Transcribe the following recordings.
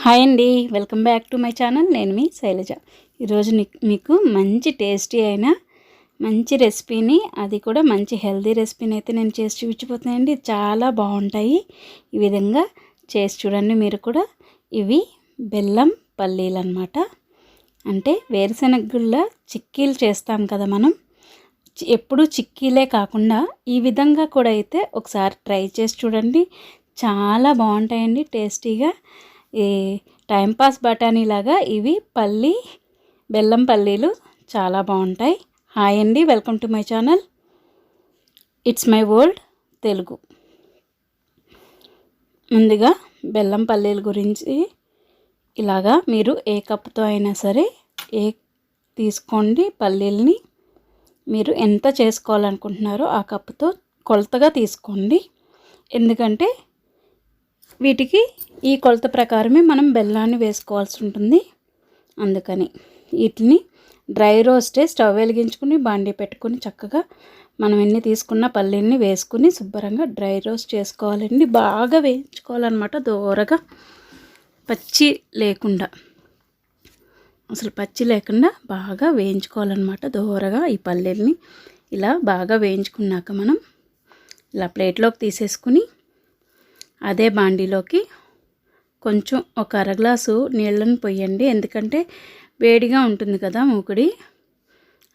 Hi అండి, welcome back to my channel. నేను మీ శైలజ. ఈరోజు మీకు మంచి టేస్టీ అయిన మంచి రెసిపీని, అది కూడా మంచి హెల్తీ రెసిపీని అయితే నేను చేసి చూపించబోతున్నానండి. చాలా బాగుంటాయి. ఈ విధంగా చేసి చూడండి మీరు కూడా. ఇవి బెల్లం పల్లీలు అన్నమాట. అంటే వేరుశెనగ గుళ్ళ చిక్కీలు చేస్తాం కదా మనం. ఎప్పుడు చిక్కీలే కాకుండా ఈ విధంగా కూడా అయితే ఒకసారి ట్రై చేసి చూడండి. చాలా బాగుంటాయండి టేస్టీగా. ఈ టైంపాస్ బఠానీలాగా ఇవి బెల్లం పల్లీలు చాలా బాగుంటాయి. హాయ్ అండి, welcome to my channel. It's my world Telugu. ముందుగా బెల్లం పల్లీల గురించి ఇలాగా మీరు ఏ కప్పుతో అయినా సరే తీసుకోండి. పల్లీల్ని మీరు ఎంత చేసుకోవాలనుకుంటున్నారో ఆ కప్పుతో కొలతగా తీసుకోండి. ఎందుకంటే వీటికి ఈ కొలత ప్రకారమే మనం బెల్లాన్ని వేసుకోవాల్సి ఉంటుంది. అందుకని వీటిని డ్రై రోస్టే స్టవ్ వెలిగించుకుని బాండీ పెట్టుకుని చక్కగా మనం ఎన్ని తీసుకున్న పల్లీల్ని వేసుకుని శుభ్రంగా డ్రై రోస్ట్ చేసుకోవాలండి. బాగా వేయించుకోవాలన్నమాట, దోరగా, పచ్చి లేకుండా, అసలు పచ్చి లేకుండా బాగా వేయించుకోవాలన్నమాట దోరగా. ఈ పల్లీల్ని ఇలా బాగా వేయించుకున్నాక మనం ఇలా ప్లేట్లోకి తీసేసుకుని అదే బాండీలోకి కొంచెం ఒక అర గ్లాసు నీళ్ళను పోయండి. ఎందుకంటే వేడిగా ఉంటుంది కదా మూకుడి,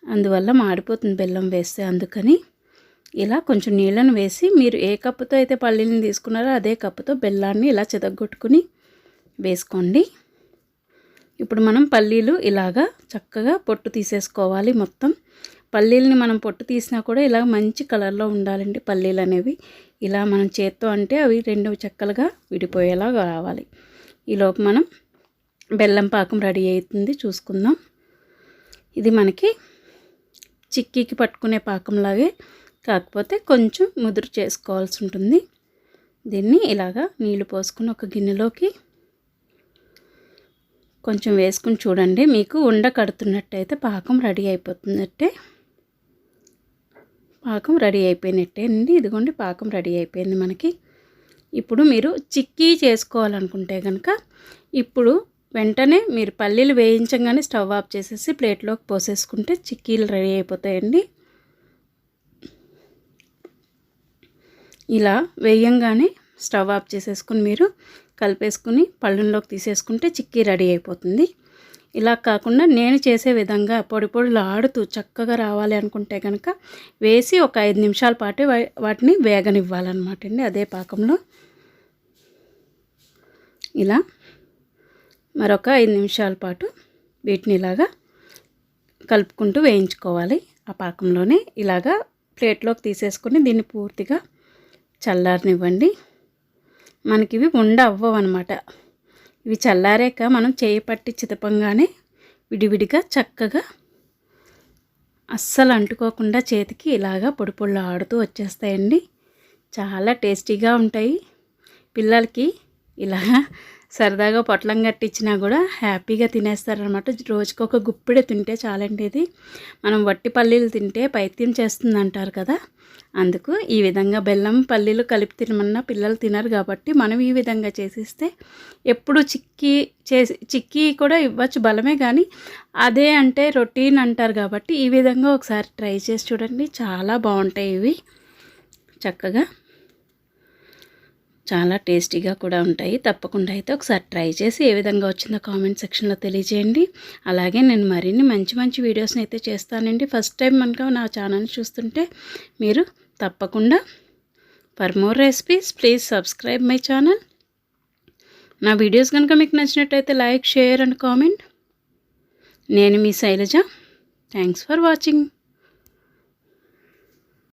అందువల్ల మాడిపోతుంది బెల్లం వేస్తే. అందుకని ఇలా కొంచెం నీళ్ళను వేసి మీరు ఏ కప్పుతో అయితే పల్లీలను తీసుకున్నారో అదే కప్పుతో బెల్లాన్ని ఇలా చెదగొట్టుకుని వేసుకోండి. ఇప్పుడు మనం పల్లీలు ఇలాగా చక్కగా పొట్టు తీసేసుకోవాలి. మొత్తం పల్లీలని మనం పొట్టు తీసినా కూడా ఇలా మంచి కలర్లో ఉండాలండి పల్లీలు అనేవి. ఇలా మనం చేత్తో అంటే అవి రెండు చెక్కలుగా విడిపోయేలా రావాలి. ఈలోపు మనం బెల్లం పాకం రెడీ అవుతుంది, చూసుకుందాం. ఇది మనకి చిక్కీకి పట్టుకునే పాకంలాగే, కాకపోతే కొంచెం ముదురు చేసుకోవాల్సి ఉంటుంది. దీన్ని ఇలాగా నీళ్లు పోసుకుని ఒక గిన్నెలోకి కొంచెం వేసుకుని చూడండి. మీకు ఉండ కడుతున్నట్టయితే పాకం రెడీ అయిపోతున్నట్టే. పాకం రెడీ అయిపోయినట్టే అండి. ఇదిగోండి, పాకం రెడీ అయిపోయింది మనకి. ఇప్పుడు మీరు చిక్కీ చేసుకోవాలనుకుంటే కనుక ఇప్పుడు వెంటనే మీరు పల్లీలు వేయించగానే స్టవ్ ఆఫ్ చేసేసి ప్లేట్లోకి పోసేసుకుంటే చిక్కీలు రెడీ అయిపోతాయండి. ఇలా వేయంగానే స్టవ్ ఆఫ్ చేసేసుకుని మీరు కలిపేసుకుని పళ్ళులోకి తీసేసుకుంటే చిక్కీ రెడీ అయిపోతుంది. ఇలా కాకుండా నేను చేసే విధంగా పొడి పొడిలాడుతూ చక్కగా రావాలి అనుకుంటే కనుక వేసి ఒక 5 నిమిషాల పాటు వాటిని వేగనివ్వాలన్నమాట అండి. అదే పాకంలో ఇలా మరొక 5 నిమిషాల పాటు వీటిని ఇలాగా కలుపుకుంటూ వేయించుకోవాలి. ఆ పాకంలోనే ఇలాగా ప్లేట్లోకి తీసేసుకుని దీన్ని పూర్తిగా చల్లారనివ్వండి. మనకి ఇవి ఉండ అవ్వవు అన్నమాట. ఇవి చల్లారాక మనం చేయి పట్టి చితపంగానే విడివిడిగా చక్కగా అస్సలు అంటుకోకుండా చేతికి ఇలాగా పొడి పొడిలో ఆడుతూ వచ్చేస్తాయండి. చాలా టేస్టీగా ఉంటాయి. పిల్లలకి ఇలా సరదాగా పొట్లం కట్టించినా కూడా హ్యాపీగా తినేస్తారనమాట. రోజుకి ఒక గుప్పిడే తింటే చాలండి. ఇది మనం వట్టి పల్లీలు తింటే పైత్యం చేస్తుంది అంటారు కదా, అందుకు ఈ విధంగా బెల్లం పల్లీలు కలిపి తినమన్నా పిల్లలు తినరు కాబట్టి మనం ఈ విధంగా చేసిస్తే ఎప్పుడు చిక్కీ కూడా ఇవ్వచ్చు, బలమే. కానీ అదే అంటే రొటీన్ అంటారు కాబట్టి ఈ విధంగా ఒకసారి ట్రై చేసి చూడండి. చాలా బాగుంటాయి ఇవి, చక్కగా చాలా టేస్టీగా కూడా ఉంటాయి. తప్పకుండా అయితే ఒకసారి ట్రై చేసి ఏ విధంగా వచ్చిందో కామెంట్ సెక్షన్లో తెలియజేయండి. అలాగే నేను మరిన్ని మంచి మంచి వీడియోస్ని అయితే చేస్తానండి. ఫస్ట్ టైం కనుక నా ఛానల్ని చూస్తుంటే మీరు తప్పకుండా for more recipes please subscribe my channel. నా వీడియోస్ కనుక మీకు నచ్చినట్టయితే లైక్, షేర్ అండ్ కామెంట్. నేను మీ శైలజ. Thanks for watching.